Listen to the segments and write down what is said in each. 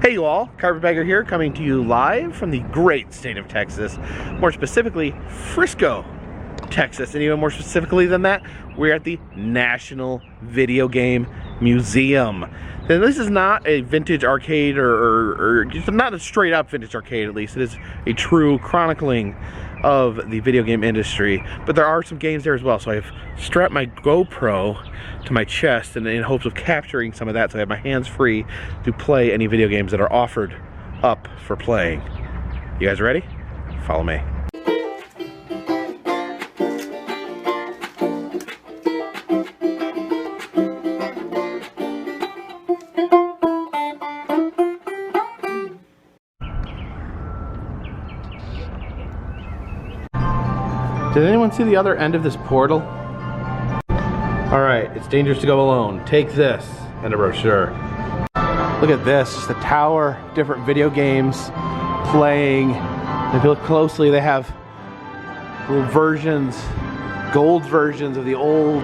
Hey you all, Carpetbagger here, coming to you live from the great state of Texas, more specifically Frisco, Texas, and even more specifically than that, we're at the National Video Game Museum. And this is not a vintage arcade or not a straight up vintage arcade, at least. It is a true chronicling of the video game industry, but there are some games there as well. So I've strapped my GoPro to my chest and in hopes of capturing some of that, so I have my hands free to play any video games that are offered up for playing. You guys ready? Follow me. Did anyone see the other end of this portal? Alright, it's dangerous to go alone. Take this and a brochure. Look at this, just a tower, different video games playing. And if you look closely, they have little versions, gold versions of the old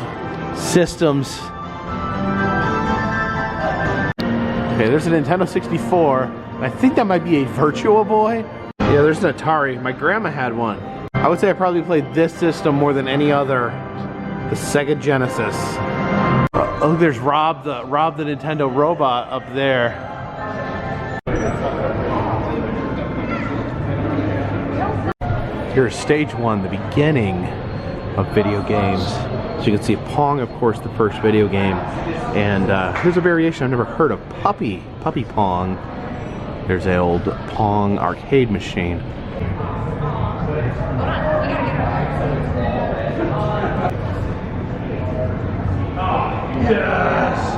systems. Okay, there's a Nintendo 64. And I think that might be a Virtual Boy. Yeah, there's an Atari. My grandma had one. I would say I probably played this system more than any other. The Sega Genesis. Oh, there's Rob the Nintendo robot up there. Here's stage one, the beginning of video games. So you can see Pong, of course, the first video game. And here's a variation I've never heard of, Puppy Pong. There's an old Pong arcade machine. Yes!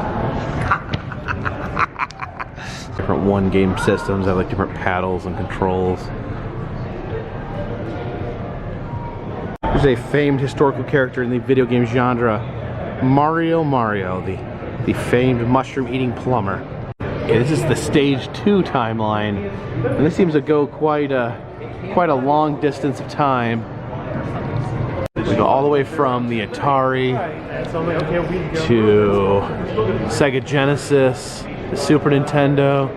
Different one game systems have like different paddles and controls. There's a famed historical character in the video game genre, Mario, the famed mushroom eating plumber. Okay, this is the stage 2 timeline, and this seems to go quite a long distance of time. We go all the way from the Atari to Sega Genesis, the Super Nintendo,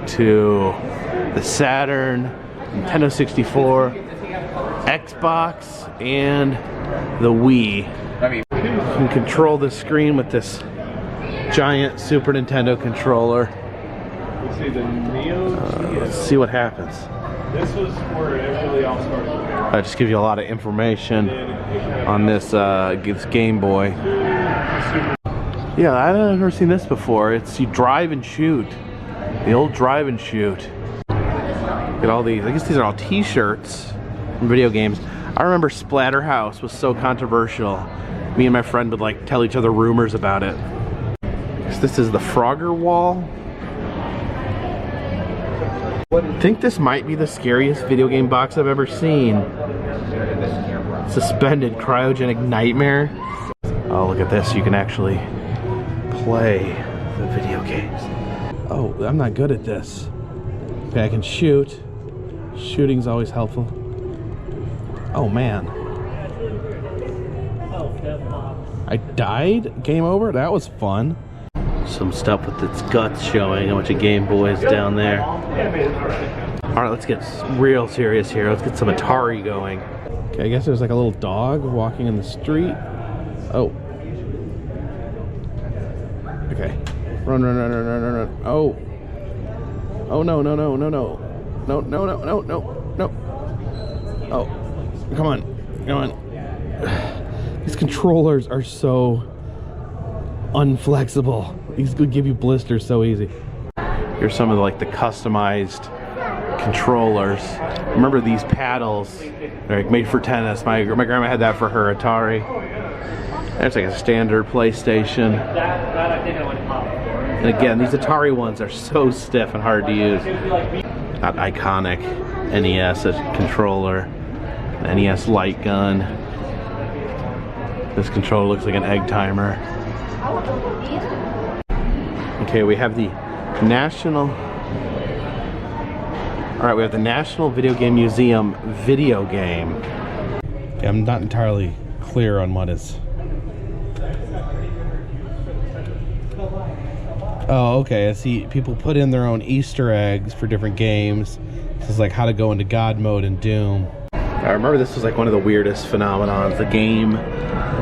to the Saturn, Nintendo 64, Xbox, and the Wii. You can control the screen with this giant Super Nintendo controller. Let's see what happens. This was where it really all started. I just give you a lot of information on this Game Boy. Yeah, I've never seen this before. It's you drive and shoot. The old drive and shoot. Get all these. I guess these are all T-shirts from video games. I remember Splatterhouse was so controversial. Me and my friend would like tell each other rumors about it. So this is the Frogger wall. I think this might be the scariest video game box I've ever seen. Suspended Cryogenic Nightmare. Oh, look at this. You can actually play the video games. Oh, I'm not good at this. Okay, I can shoot. Shooting's always helpful. Oh, man. I died? Game over? That was fun. Some stuff with its guts showing, a bunch of Game Boys down there. Alright, let's get real serious here. Let's get some Atari going. Okay, I guess there's like a little dog walking in the street. Oh. Okay. Run. Oh. Oh, no. No. Oh. Come on. These controllers are so unflexible. These could give you blisters so easy. Here's some of the customized controllers. Remember these paddles? They're made for tennis. My grandma had that for her Atari. There's like a standard PlayStation. And again, these Atari ones are so stiff and hard to use. That iconic NES controller, NES light gun. This controller looks like an egg timer. Okay, we have the National Video Game Museum video game. Yeah, I'm not entirely clear on what is Oh, okay. I see people put in their own Easter eggs for different games. This is like how to go into God mode in Doom. I remember this was like one of the weirdest phenomenons, the game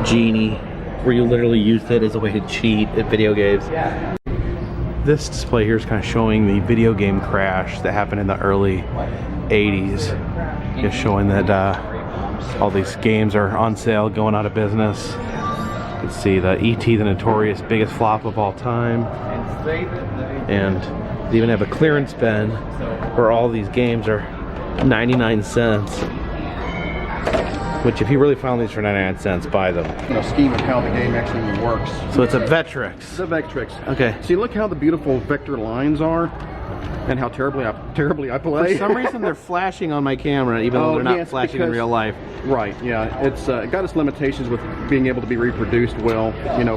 Genie, where you literally used it as a way to cheat at video games. Yeah. This display here is kind of showing the video game crash that happened in the early 80s. Just showing that all these games are on sale, going out of business. You can see the E.T., the notorious biggest flop of all time. And they even have a clearance bin where all these games are 99 cents. Which, if you really found these for 99 cents, buy them. Scheme of how the game actually works. So it's a Vectrex. It's a Vectrex. Okay. See, look how the beautiful vector lines are, and how terribly I play. For some reason, they're flashing on my camera, even though they're not flashing in real life. Right. Yeah. It's got its limitations with being able to be reproduced well, you know,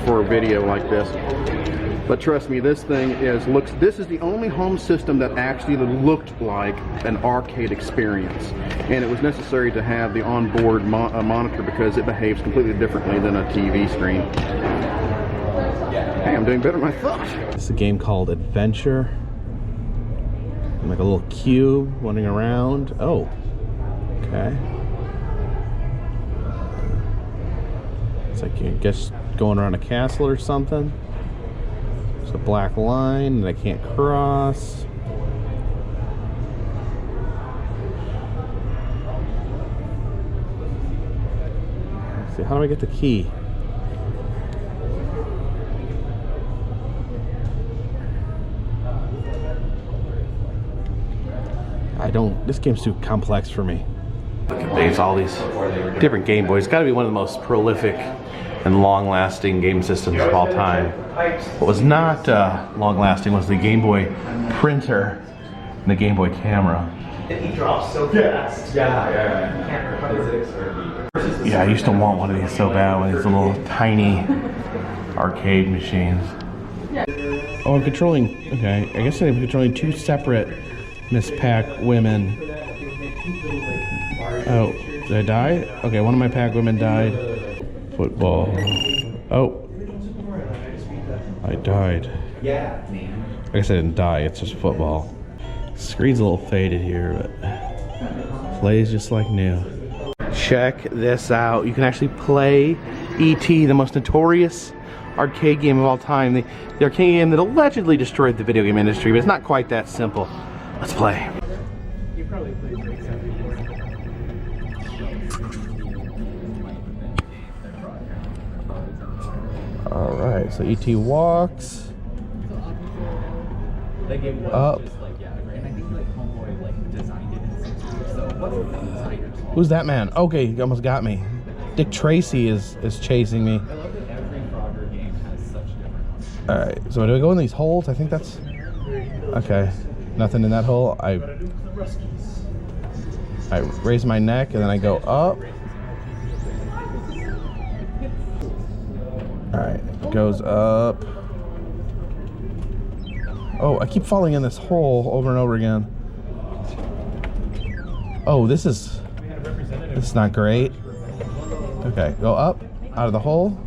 for a video like this. But trust me, this thing this is the only home system that actually looked like an arcade experience. And it was necessary to have the onboard monitor because it behaves completely differently than a TV screen. Hey, I'm doing better than I thought. It's a game called Adventure. Like a little cube running around. Oh, okay. It's like, I guess, going around a castle or something. There's a black line that I can't cross. Let's see, how do I get the key? This game's too complex for me. Look at these, all these different Game Boys. It's got to be one of the most prolific and long-lasting game systems of all time. What was not long-lasting was the Game Boy printer and the Game Boy camera. He drops so fast. Yeah. Yeah, I used to want one of these so bad, one of these little tiny arcade machines. Oh, I'm controlling, okay, I guess I'm controlling two separate Miss Pac women. Oh, did I die? Okay, one of my Pac women died. Football. Oh. I died. I guess I didn't die, it's just football. Screen's a little faded here, but plays just like new. Check this out. You can actually play E.T., the most notorious arcade game of all time. The arcade game that allegedly destroyed the video game industry, but it's not quite that simple. Let's play. You probably played Breakdown before. Alright, so E.T. walks up. Who's that man? Okay, he almost got me. Dick Tracy is chasing me. Alright, so do I go in these holes? I think that's... Okay. Nothing in that hole. I raise my neck and then I go up. Alright, goes up. Oh, I keep falling in this hole over and over again. Oh, this is not great. Okay, go up, out of the hole.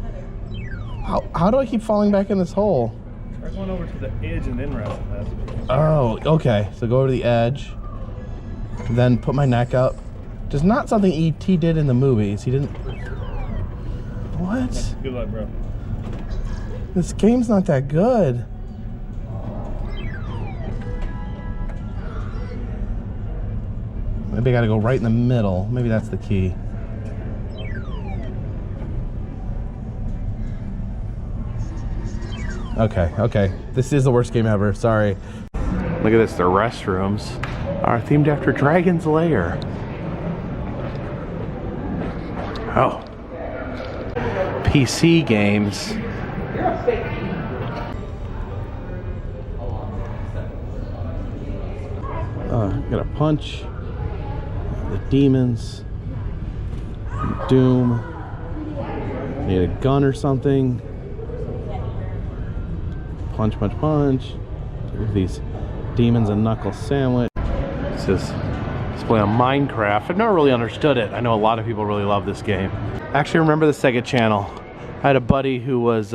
How do I keep falling back in this hole? Try going over to the edge and then rest. Oh, okay. So go over to the edge, then put my neck up. Just not something E.T. did in the movies. He didn't... What? Good luck, bro. This game's not that good. Maybe I gotta go right in the middle. Maybe that's the key. Okay. This is the worst game ever. Sorry. Look at this. The restrooms are themed after Dragon's Lair. Oh. PC games. Gotta punch the demons. Doom. Need a gun or something. Punch. Give these demons a knuckle sandwich. This is display on Minecraft. I've never really understood it. I know a lot of people really love this game. I actually remember the Sega Channel. I had a buddy who was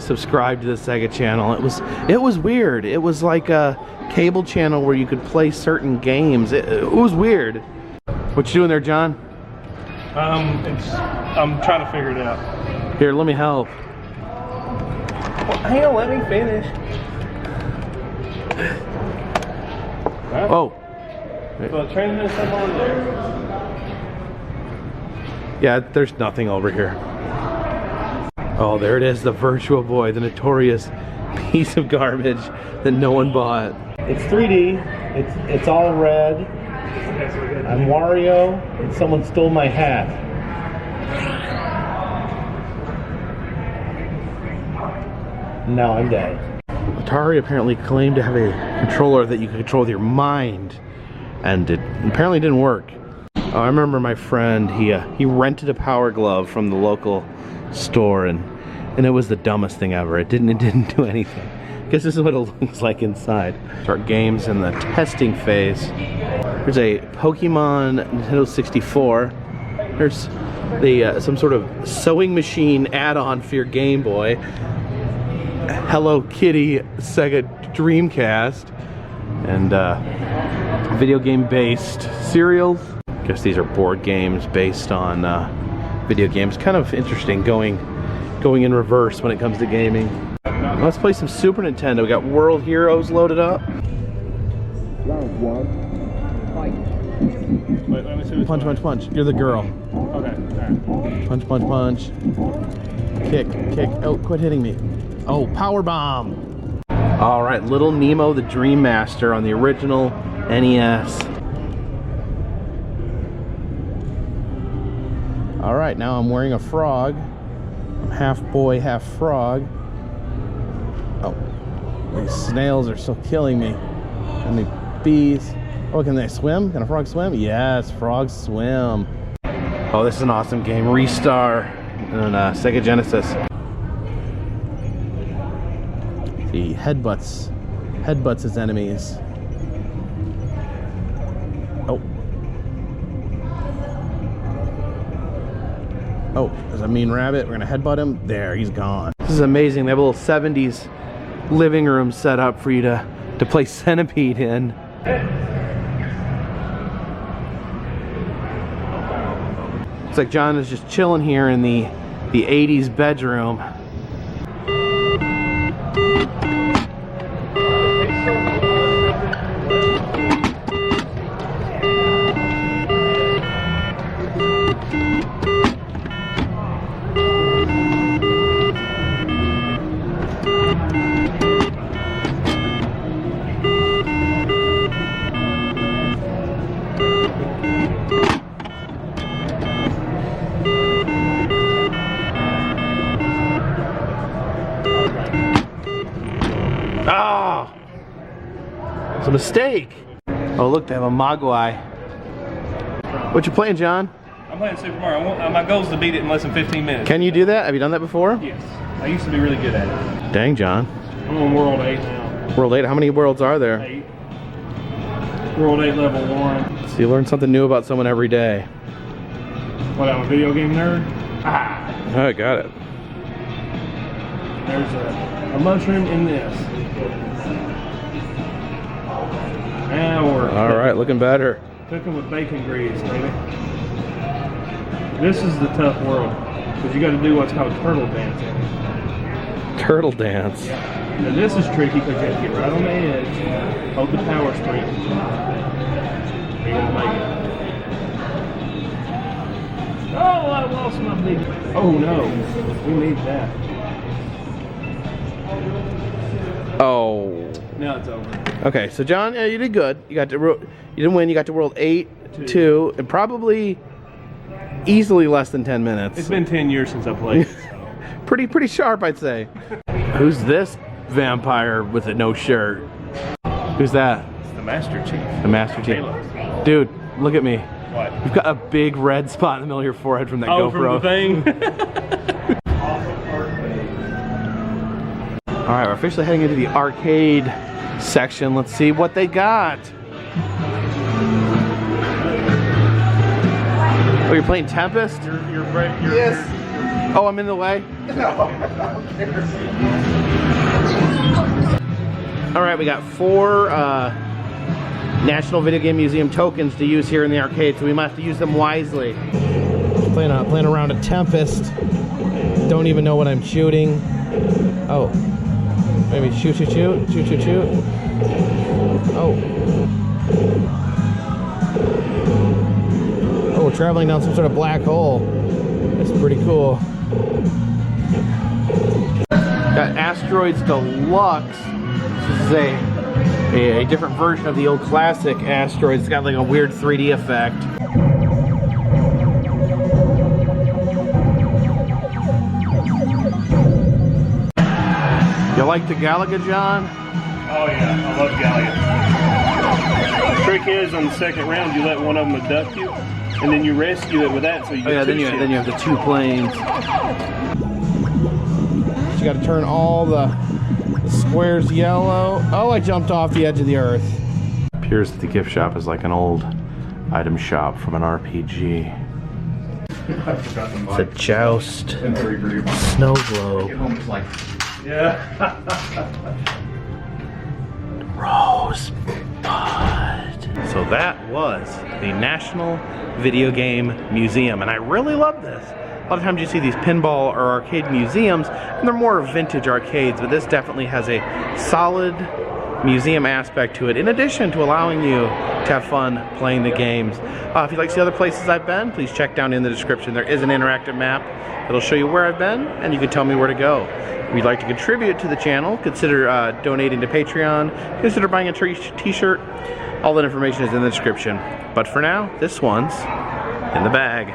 subscribed to the Sega channel. It was weird. It was like a cable channel where you could play certain games. It was weird. What you doing there, John? I'm trying to figure it out. Here, let me help. Well, hang on, let me finish. Oh. So the transmit's up over there. Yeah, there's nothing over here. Oh, there it is, the Virtual Boy, the notorious piece of garbage that no one bought. It's 3D. It's all red. I'm Wario, and someone stole my hat. Now I'm dead. Atari apparently claimed to have a controller that you could control with your mind, and it apparently didn't work. I remember my friend, he rented a Power Glove from the local store, and it was the dumbest thing ever. It didn't do anything. Guess this is what it looks like inside. Start games in the testing phase. There's a Pokemon Nintendo 64. There's some sort of sewing machine add-on for your Game Boy. Hello Kitty Sega Dreamcast, and video game based cereals. Guess these are board games based on video games. Kind of interesting going in reverse when it comes to gaming. Let's play some Super Nintendo. We got World Heroes loaded up. Round one. Fight. Wait, let me see. Punch, punch, punch. You're the girl. Okay, alright. Punch, punch, punch. Kick, kick. Oh, quit hitting me. Oh, power bomb. All right, Little Nemo the Dream Master on the original NES. All right, now I'm wearing a frog. I'm half boy, half frog. Oh, these snails are still killing me. And the bees. Oh, can they swim? Can a frog swim? Yes, frogs swim. Oh, this is an awesome game. Restar on Sega Genesis. He headbutts his enemies. Oh. Oh, there's a mean rabbit. We're gonna headbutt him. There, he's gone. This is amazing. They have a little 70s living room set up for you to play Centipede in. Looks like John is just chilling here in the 80s bedroom. Ah! It's a mistake. Oh, look, they have a Mogwai. What you playing, John? I'm playing Super Mario. My goal is to beat it in less than 15 minutes. Can you do that? Have you done that before? Yes. I used to be really good at it. Dang, John. I'm on World 8 now. World 8? How many worlds are there? 8. World 8 level 1. So you learn something new about someone every day. What, I'm a video game nerd? Ah! Oh, I got it. There's a mushroom in this. Now we're All right, looking better. cooking with bacon grease, baby. This is the tough world, because you got to do what's called turtle dancing. Turtle dance. Now this is tricky because you have to get right on the edge, hold the power string, you're gonna make it. Oh, I lost my big. Oh no, we need that. Oh. Now it's over. Okay, so John, yeah, you did good. You didn't win. You got to World 8, 2, and probably easily less than 10 minutes. It's been 10 years since I played. pretty sharp, I'd say. Who's this vampire with a no shirt? Who's that? It's the Master Chief. The Master Chief. Handhelds. Dude, look at me. What? You've got a big red spot in the middle of your forehead from that GoPro. From the thing? All right, we're officially heading into the arcade section. Let's see what they got. Oh, you're playing Tempest? You're yes. Oh, I'm in the way? All right, we got 4 National Video Game Museum tokens to use here in the arcade, so we might have to use them wisely. Playing around a Tempest. Don't even know what I'm shooting. Oh. Maybe shoot. Oh. Oh, we're traveling down some sort of black hole. That's pretty cool. Got Asteroids Deluxe. This is a different version of the old classic Asteroids. It's got like a weird 3D effect. You like the Galaga, John? Oh yeah, I love Galaga. The trick is on the second round you let one of them abduct you, and then you rescue it with that, so you get then you have the 2 planes. You got to turn all the squares yellow. Oh, I jumped off the edge of the earth. Appears that the gift shop is like an old item shop from an RPG. It's a joust, snow globe, Yeah. rosebud. So that was the National Video Game Museum, and I really love this. A lot of times you see these pinball or arcade museums, and they're more vintage arcades, but this definitely has a solid museum aspect to it, in addition to allowing you to have fun playing the games. If you'd like to see other places I've been, please check down in the description. There is an interactive map that'll show you where I've been, and you can tell me where to go. If you'd like to contribute to the channel, consider donating to Patreon, consider buying a t-shirt. All that information is in the description. But for now, this one's in the bag.